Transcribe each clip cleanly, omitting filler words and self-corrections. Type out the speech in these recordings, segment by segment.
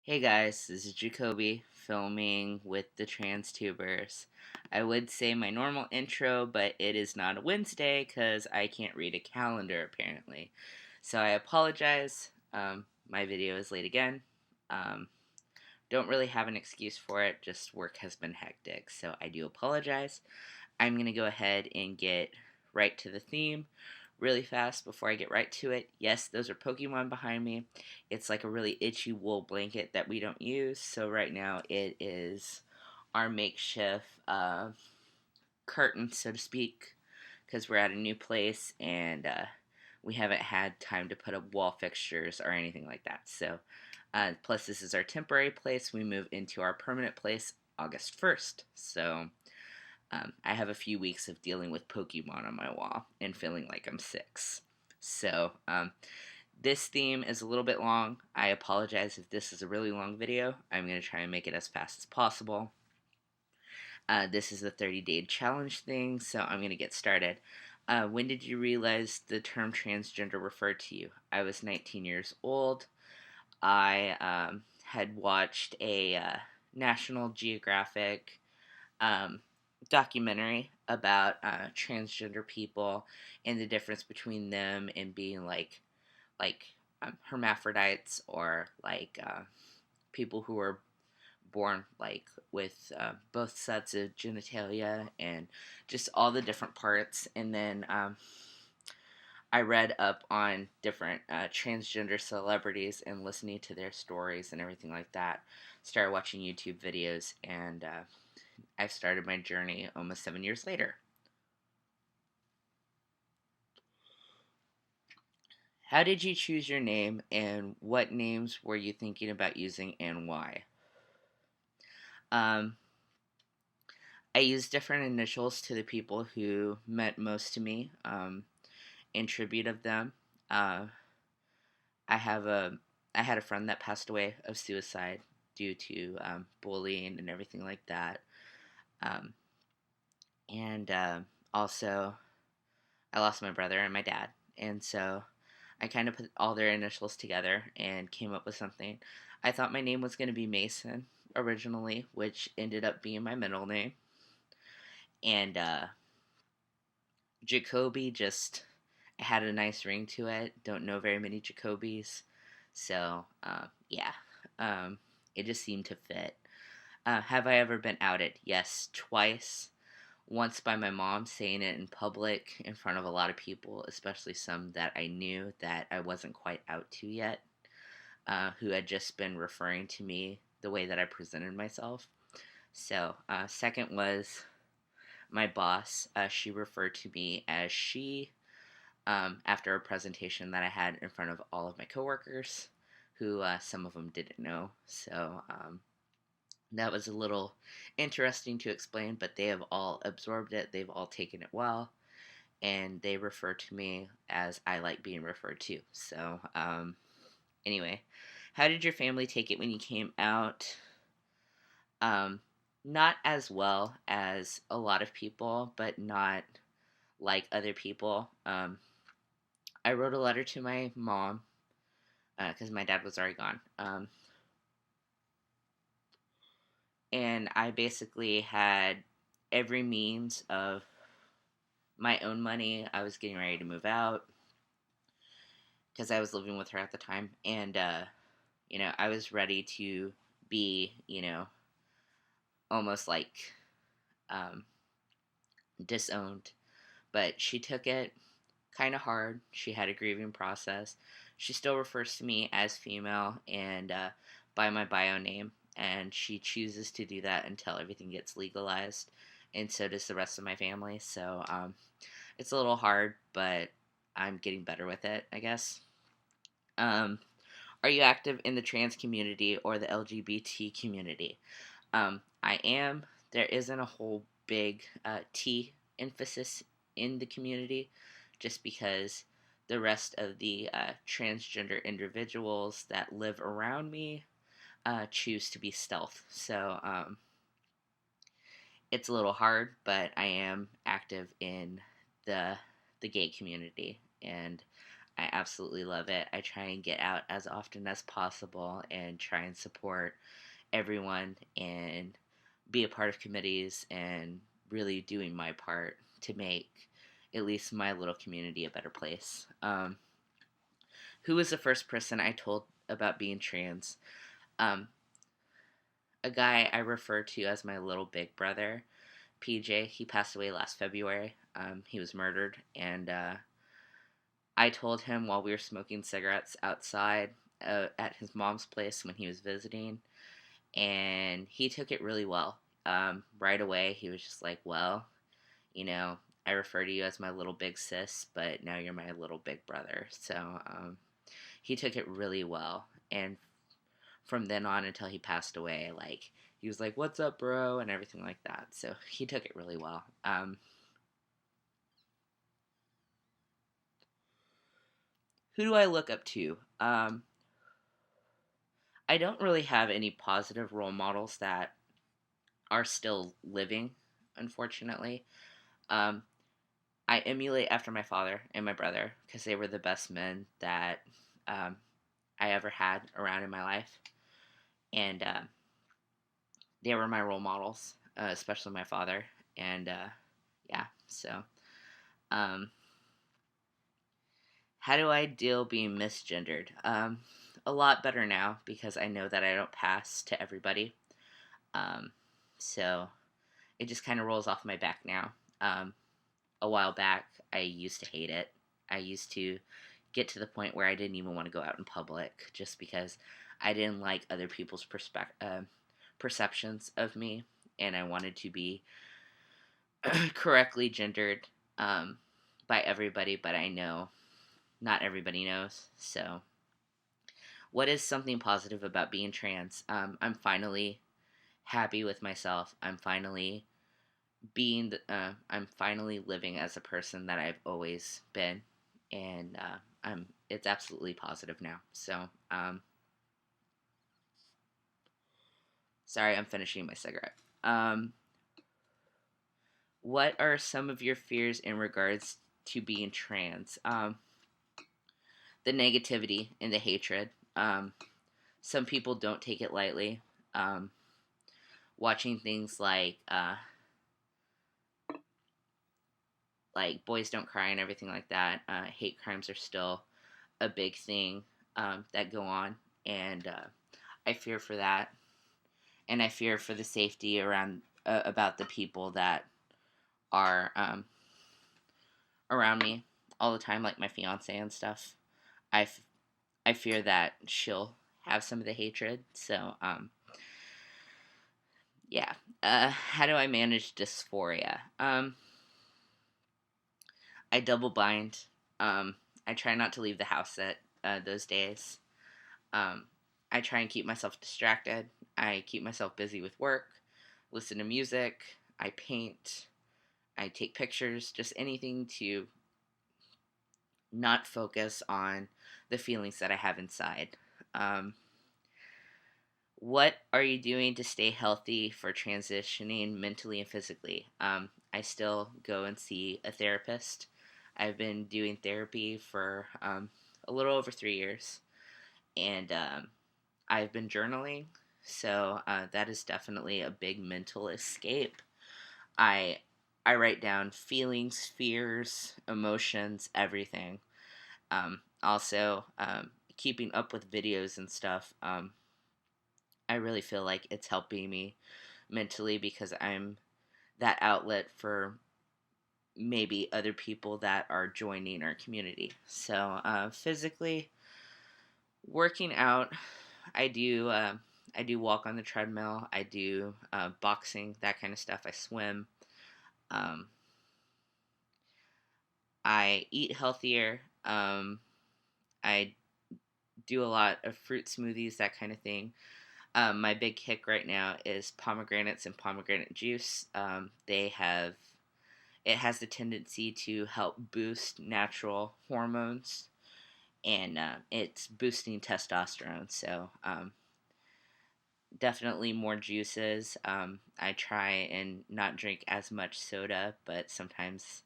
Hey guys, this is Jacoby filming with the TransTubers. I would say my normal intro, but it is not a Wednesday because I can't read a calendar apparently. So I apologize. My video is late again. Um, don't really have an excuse for it, just work has been hectic, so I do apologize. I'm going to go ahead and get right to the theme really fast before I get right to it. Yes, those are Pokemon behind me. It's like a really itchy wool blanket that we don't use, so right now it is our makeshift curtain, so to speak, because we're at a new place and we haven't had time to put up wall fixtures or anything like that. So, plus, this is our temporary place. We move into our permanent place August 1st. So, I have a few weeks of dealing with Pokemon on my wall and feeling like I'm 6. So, this theme is a little bit long. I apologize if this is a really long video. I'm going to try and make it as fast as possible. This is the 30-day challenge thing, so I'm going to get started. When did you realize the term transgender referred to you? I was 19 years old. I had watched a National Geographic um, documentary about transgender people and the difference between them and being like hermaphrodites or people who are born like with both sets of genitalia and just all the different parts. And then I read up on different transgender celebrities and listening to their stories and everything like that. Started watching YouTube videos, and I've started my journey almost 7 years later. How did you choose your name, and what names were you thinking about using, and why? Um, I used different initials to the people who meant most to me, in tribute of them. Uh, I have a I had a friend that passed away of suicide due to bullying and everything like that. Um, and Also, I lost my brother and my dad, and so I kind of put all their initials together and came up with something. I thought my name was going to be Mason originally, which ended up being my middle name, and Jacoby just had a nice ring to it. Don't know very many Jacobys, so yeah, um, it just seemed to fit. Have I ever been outed? Yes, twice. Once by my mom saying it in public in front of a lot of people, especially some that I knew that I wasn't quite out to yet, who had just been referring to me the way that I presented myself. So, second was my boss. She referred to me as she after a presentation that I had in front of all of my coworkers, who some of them didn't know. So, that was a little interesting to explain, but they have all absorbed it. They've all taken it well, and they refer to me as I like being referred to. So, anyway, how did your family take it when you came out? Um, Not as well as a lot of people, but not like other people. I wrote a letter to my mom because my dad was already gone. And I basically had every means of my own money. I was getting ready to move out because I was living with her at the time, and I was ready to be, almost like um, disowned. But she took it kind of hard. She had a grieving process. She still refers to me as female and by my bio name, and she chooses to do that until everything gets legalized, and so does the rest of my family. So it's a little hard, but I'm getting better with it, I guess. Um, are you active in the trans community or the LGBT community? I am. There isn't a whole big T emphasis in the community, just because the rest of the transgender individuals that live around me choose to be stealth. So it's a little hard, but I am active in the the gay community, and I absolutely love it. I try and get out as often as possible and try and support everyone and be a part of committees and really doing my part to make at least my little community a better place. Who was the first person I told about being trans? Um, a guy I refer to as my little big brother, PJ. He passed away last February. He was murdered, and I told him while we were smoking cigarettes outside at his mom's place when he was visiting, and he took it really well. Right away, he was just like, "Well, you know, I refer to you as my little big sis, but now you're my little big brother." So he took it really well, and from then on until he passed away, like he was like, "What's up, bro?" and everything like that. So he took it really well. Who do I look up to? I don't really have any positive role models that are still living, unfortunately. Um, I emulate after my father and my brother because they were the best men that um, I ever had around in my life, and they were my role models, especially my father. And yeah, so um, how do I deal being misgendered? A lot better now because I know that I don't pass to everybody. Um, so it just kind of rolls off my back now. A while back, I used to hate it. I used to get to the point where I didn't even want to go out in public just because I didn't like other people's perceptions of me, and I wanted to be correctly gendered by everybody, but I know not everybody knows. So, what is something positive about being trans? I'm finally happy with myself. I'm finally living as a person that I've always been, and it's absolutely positive now. So, sorry, I'm finishing my cigarette. Um, what are some of your fears in regards to being trans? The negativity and the hatred. Some people don't take it lightly. Um, Watching things like Boys Don't Cry and everything like that. Hate crimes are still a big thing that go on, and I fear for that, and I fear for the safety around about the people that are around me all the time, like my fiance and stuff. I, f- I fear that she'll have some of the hatred. So yeah. How do I manage dysphoria? I double bind. I try not to leave the house at those days. Um, I try and keep myself distracted. I keep myself busy with work, listen to music, I paint, I take pictures, just anything to not focus on the feelings that I have inside. Um, what are you doing to stay healthy for transitioning mentally and physically? I still go and see a therapist. I've been doing therapy for a little over 3 years, and I've been journaling, so that is definitely a big mental escape. I I write down feelings, fears, emotions, everything. Also, keeping up with videos and stuff. I really feel like it's helping me mentally because I'm that outlet for maybe other people that are joining our community. So physically, working out, I do. I do walk on the treadmill. I do boxing, that kind of stuff. I swim. Um, I eat healthier. I do a lot of fruit smoothies, that kind of thing. My big kick right now is pomegranates and pomegranate juice. It has the tendency to help boost natural hormones, and it's boosting testosterone. So definitely more juices. I try and not drink as much soda, but sometimes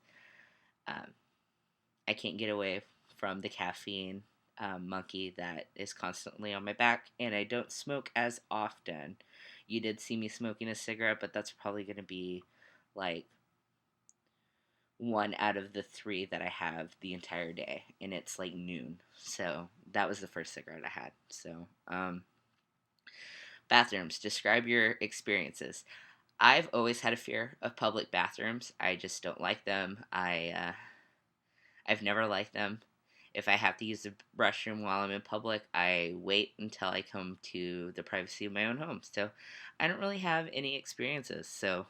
um, I can't get away from the caffeine monkey that is constantly on my back, and I don't smoke as often. You did see me smoking a cigarette, but that's probably going to be like one out of the three that I have the entire day, and it's like noon. So that was the first cigarette I had. So, bathrooms. Describe your experiences. I've always had a fear of public bathrooms. I just don't like them. I've never liked them. If I have to use the restroom while I'm in public, I wait until I come to the privacy of my own home. So I don't really have any experiences. So,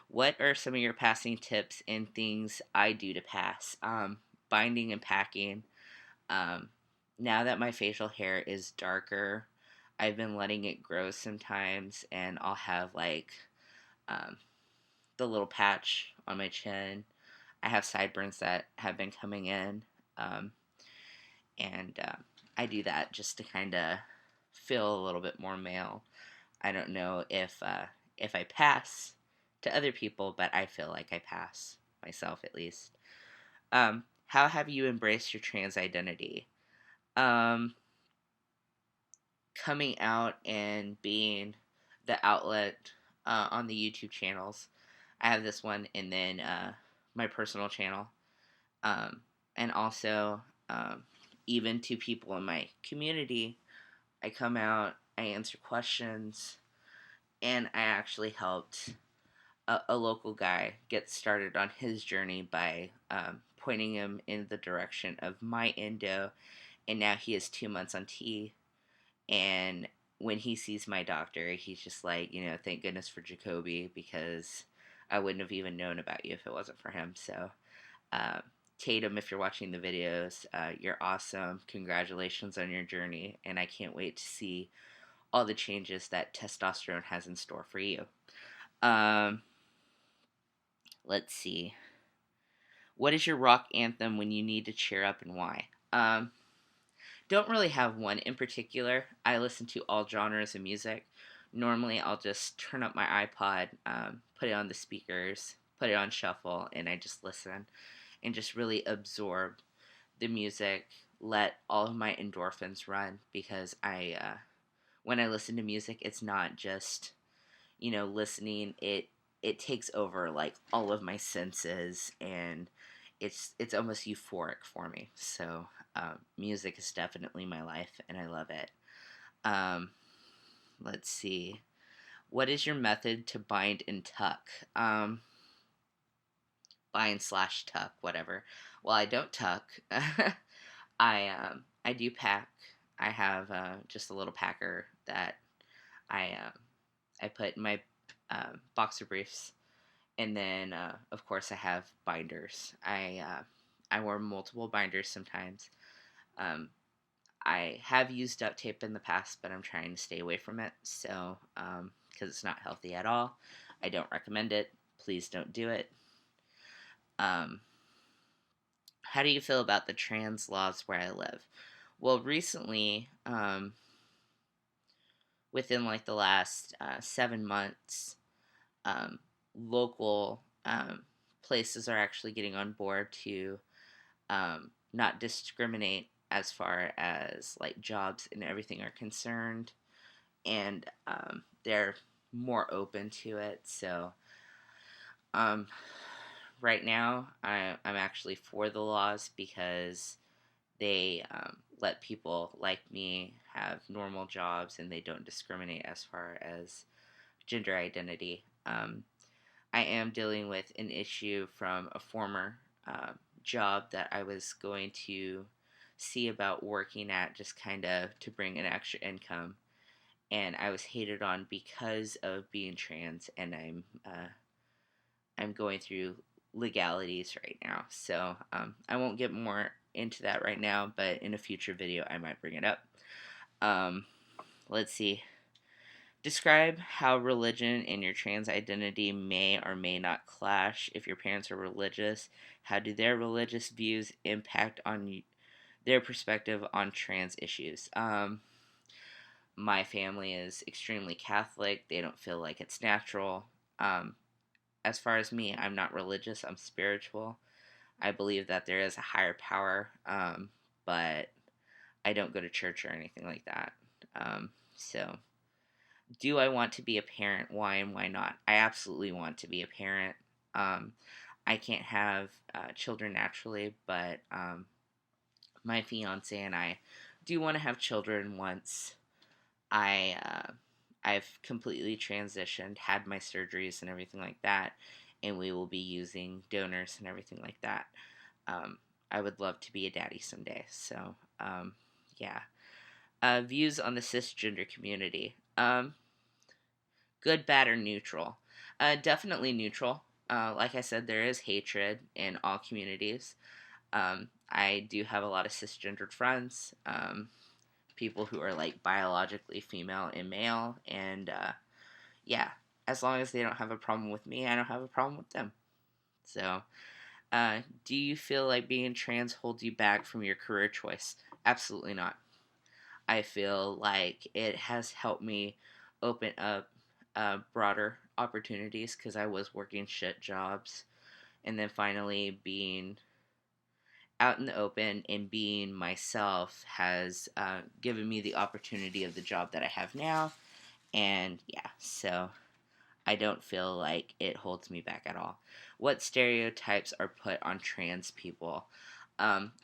what are some of your passing tips and things I do to pass? Binding and packing. Um, Now that my facial hair is darker, I've been letting it grow sometimes, and I'll have like um, the little patch on my chin. I have sideburns that have been coming in, um, and I do that just to kind of feel a little bit more male. I don't know if I pass to other people, but I feel like I pass myself at least. How have you embraced your trans identity? Um, Coming out and being the outlet on the YouTube channels. I have this one, and then my personal channel, um, and also even to people in my community. I come out, I answer questions, and I actually helped a local guy get started on his journey by pointing him in the direction of my endo, and now he is 2 months on T. And when he sees my doctor, he's just like, thank goodness for Jacoby, because I wouldn't have even known about you if it wasn't for him. So, uh, Tatum, if you're watching the videos, you're awesome. Congratulations on your journey, and I can't wait to see all the changes that testosterone has in store for you. Um, let's see. What is your rock anthem when you need to cheer up, and why? Don't really have one in particular. I listen to all genres of music. Normally, I'll just turn up my iPod, put it on the speakers, put it on shuffle, and I just listen and just really absorb the music. Let all of my endorphins run, because when I listen to music, it's not just listening. It takes over like all of my senses, and it's almost euphoric for me. So music is definitely my life, and I love it. Um, let's see. What is your method to bind and tuck? Bind slash tuck, whatever. Well, I don't tuck. I do pack. I have just a little packer that I put in my boxer briefs, and then of course I have binders. I wear multiple binders sometimes. Um, I have used duct tape in the past, but I'm trying to stay away from it. So, because it's not healthy at all, I don't recommend it. Please don't do it. Um, how do you feel about the trans laws where I live? Well, recently, within like the last 7 months, um, local places are actually getting on board to not discriminate as far as like jobs and everything are concerned, and they're more open to it. So um, right now, I'm actually for the laws, because they let people like me have normal jobs, and they don't discriminate as far as gender identity. I am dealing with an issue from a former job that I was going to see about working at, just kind of to bring an extra income, and I was hated on because of being trans, and I'm going through legalities right now. So I won't get more into that right now, but in a future video I might bring it up. Um, let's see. Describe how religion and your trans identity may or may not clash. If your parents are religious, how do their religious views impact on their perspective on trans issues? My family is extremely Catholic. They don't feel like it's natural. As far as me, I'm not religious, I'm spiritual. I believe that there is a higher power, but I don't go to church or anything like that. So, do I want to be a parent? Why and why not? I absolutely want to be a parent. Um, I can't have children naturally, but my fiance and I do want to have children once I I've completely transitioned, had my surgeries and everything like that, and we will be using donors and everything like that. Um, I would love to be a daddy someday. So yeah. Views on the cisgender community. Good, bad, or neutral? Definitely neutral. Like I said, there is hatred in all communities. I do have a lot of cisgendered friends, people who are like biologically female and male, and yeah, as long as they don't have a problem with me, I don't have a problem with them. So, do you feel like being trans holds you back from your career choice? Absolutely not. I feel like it has helped me open up broader opportunities because I was working shit jobs, and then finally being out in the open and being myself has given me the opportunity of the job that I have now. And yeah, so I don't feel like it holds me back at all. What stereotypes are put on trans people?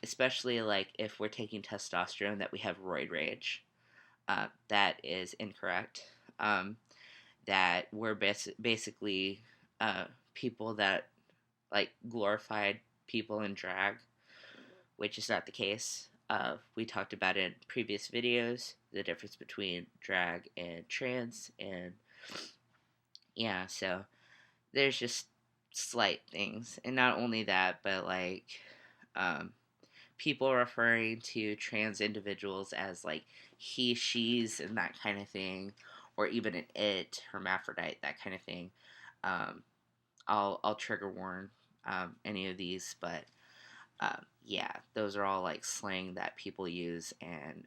Especially like if we're taking testosterone, that we have roid rage. That is incorrect. That we're basically people that like glorified people in drag, which is not the case. We talked about it in previous videos, the difference between drag and trans, and yeah, so there's just slight things. And not only that, but like um, people referring to trans individuals as like he, she's, and that kind of thing, or even an it, hermaphrodite, that kind of thing. Um, I'll trigger warn any of these, but yeah, those are all like slang that people use, and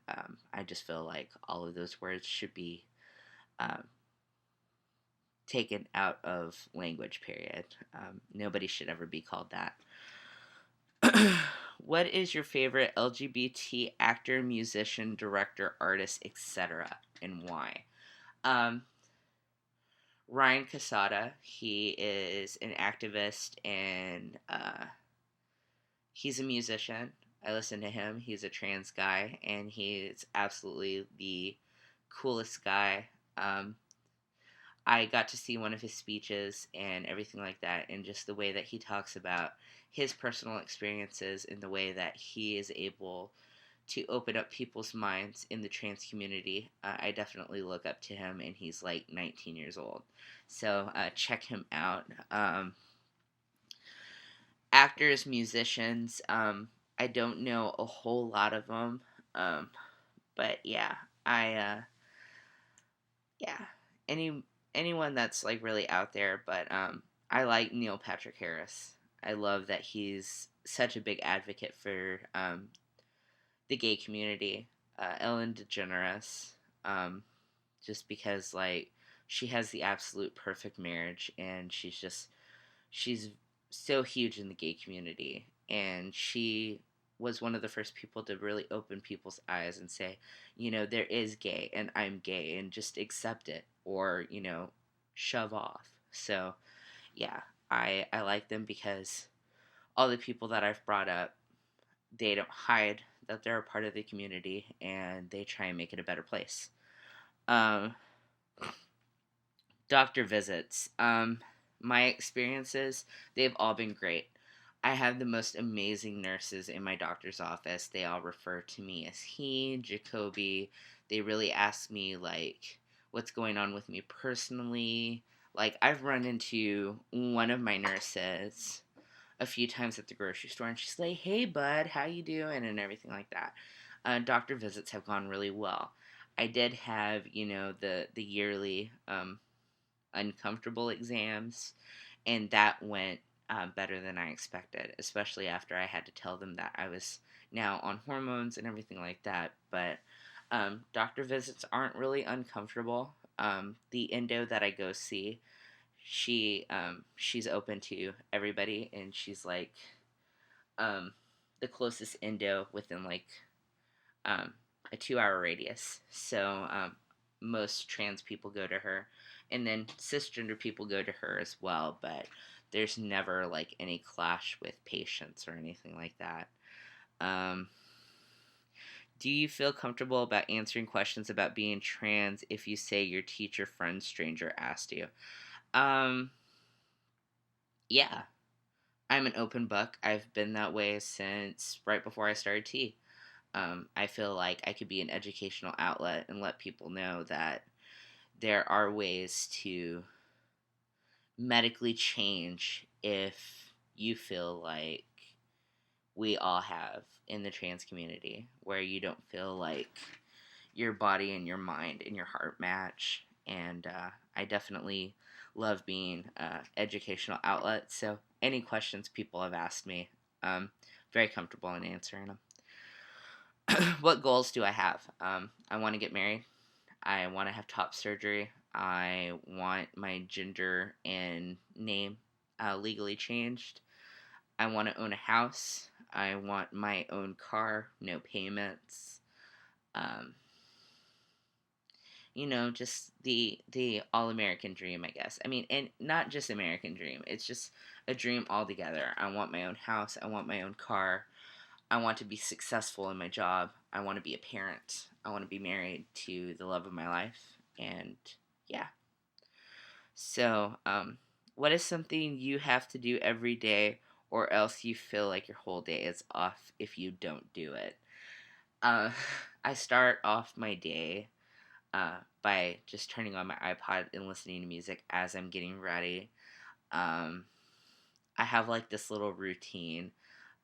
I just feel like all of those words should be um, taken out of language. Period. Nobody should ever be called that. What is your favorite LGBT actor, musician, director, artist, etc., and why? Um, Ryan Casada. He is an activist and he's a musician. I listen to him. He's a trans guy, and he's absolutely the coolest guy. I got to see one of his speeches and everything like that, and just the way that he talks about his personal experiences and the way that he is able to open up people's minds in the trans community. I definitely look up to him, and he's like 19 years old. So check him out. Actors, musicians, I don't know a whole lot of them, um, but yeah, yeah, any anyone that's like really out there. But I like Neil Patrick Harris. I love that he's such a big advocate for the gay community. Ellen DeGeneres, um, just because like she has the absolute perfect marriage, and she's so huge in the gay community, and she was one of the first people to really open people's eyes and say, there is gay and I'm gay, and just accept it, or shove off. So yeah, I like them because all the people that I've brought up, they don't hide that they're a part of the community, and they try and make it a better place. um, Doctor visits. My experiences, they've all been great. I have the most amazing nurses in my doctor's office. They all refer to me as he, Jacoby. They really ask me, like, what's going on with me personally. Like, I've run into one of my nurses a few times at the grocery store, and she's like, "Hey, bud, how you doing?" and everything like that. Doctor visits have gone really well. I did have, the yearly uncomfortable exams, and that went better than I expected, especially after I had to tell them that I was now on hormones and everything like that. But doctor visits aren't really uncomfortable. The endo that I go see, she's open to everybody, and she's like, um, the closest endo within like um, a 2 hour radius. So most trans people go to her, and then cisgender people go to her as well. But there's never like any clash with patients or anything like that. Um, do you feel comfortable about answering questions about being trans if you say your teacher, friend, stranger asked you? Um, yeah, I'm an open book. I've been that way since right before I started T. I feel like I could be an educational outlet and let people know that there are ways to medically change if you feel like we all have in the trans community, where you don't feel like your body and your mind and your heart match. And I definitely love being educational outlet. So any questions people have asked me, very comfortable in answering them. What goals do I have? I want to get married. I want to have top surgery. I want my gender and name legally changed. I want to own a house. I want my own car, no payments. Um, just the all American dream, I guess. I mean, and not just American dream. It's just a dream altogether. I want my own house. I want my own car. I want to be successful in my job. I want to be a parent. I want to be married to the love of my life. And yeah. So, what is something you have to do every day, or else you feel like your whole day is off if you don't do it? Uh, I start off my day by just turning on my iPod and listening to music as I'm getting ready. Um, I have like this little routine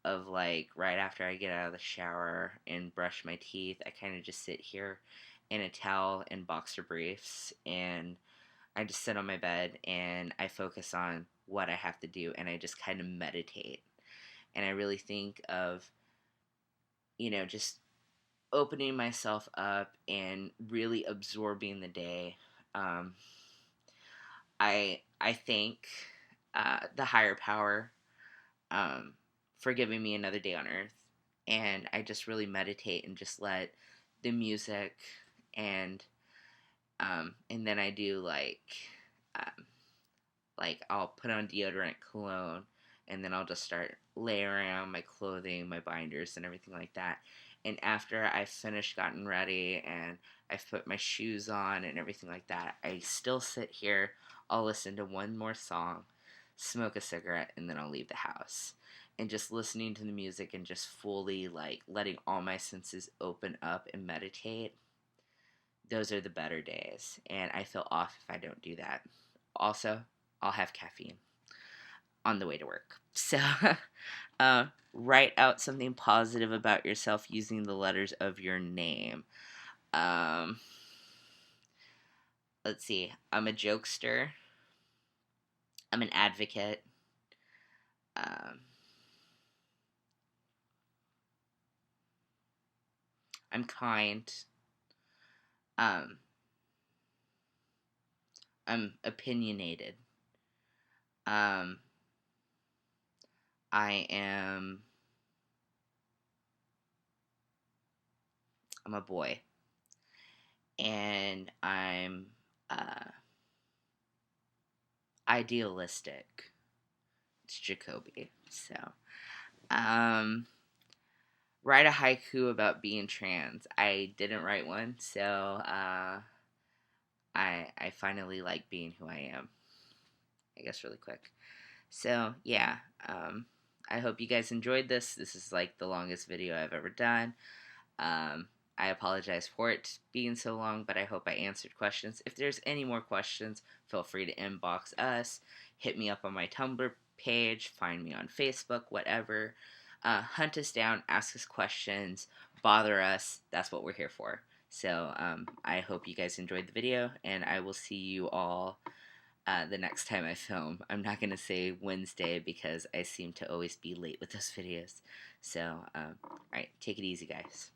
of like right after I get out of the shower and brush my teeth, I kind of just sit here in a towel and boxer briefs, and I just sit on my bed and I focus on what I have to do, and I just kind of meditate. And I really think of, just opening myself up and really absorbing the day. Um, I thank the higher power um, for giving me another day on earth. And I just really meditate and just let the music and then I do um, like I'll put on deodorant, cologne, and then I'll just start layering on my clothing, my binders, and everything like that. And after I've finished, gotten ready, and I've put my shoes on and everything like that, I still sit here. I'll listen to one more song, smoke a cigarette, and then I'll leave the house. And just listening to the music and just fully like letting all my senses open up and meditate, those are the better days. And I feel off if I don't do that. Also, I'll have caffeine on the way to work. So, write out something positive about yourself using the letters of your name. Um, let's see. I'm a jokester. I'm an advocate. Um, I'm kind. Um, I'm opinionated. Um, I am. I'm a boy, and I'm idealistic. It's Jacoby. So, um, write a haiku about being trans. I didn't write one, so I finally like being who I am. I guess really quick. So yeah, I hope you guys enjoyed this. This is like the longest video I've ever done. Um, I apologize for it being so long, but I hope I answered questions. If there's any more questions, feel free to inbox us, hit me up on my Tumblr page, find me on Facebook, whatever. Hunt us down, ask us questions, bother us. That's what we're here for. So I hope you guys enjoyed the video, and I will see you all the next time I film. I'm not going to say Wednesday because I seem to always be late with those videos. So, alright, take it easy, guys.